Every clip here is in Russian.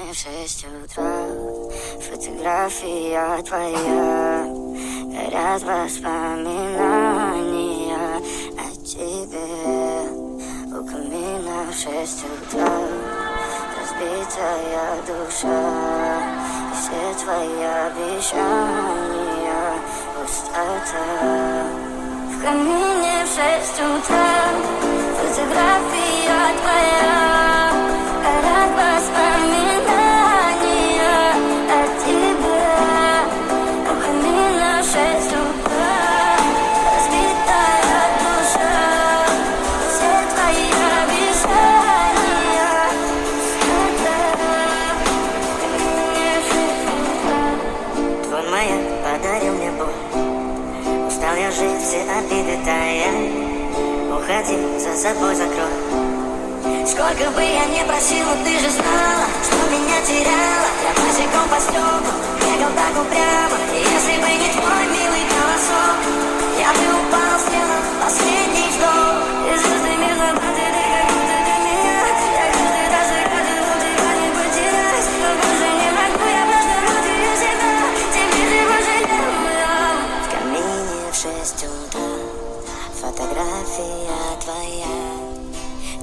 камине в 6 утра. Фотография твоя, горят воспоминания о тебе. У камина в 6 утра разбитая душа, и все твои обещания пустота. В камине в 6 утра фотография твоя, горят воспоминания о тебе. У камина в 6 утра разбитая душа, все твои обещания пустота. В камине в 6 утра. Твой маяк подарил мне боль, устал я жить, все обиды таять. Уходи, за собой закрой. Сколько бы я не просила, ты же знала, что меня теряла. Я босиком по стеклу бегал так упрямо, и если бы не твой милый голосок, я бы упал, сделал последний вдох. И звезды между ты как будто для меня. Я каждый раз выхожу, тебя не потерять. Но больше не могу, я просто внутри себя. Тебе же больше не моя. В камине в 6 утра фотография твоя,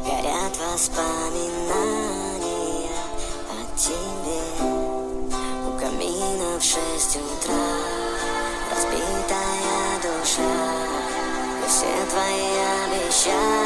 горят воспоминания о тебе. У камина в 6 утра разбитая душа, и все твои обещания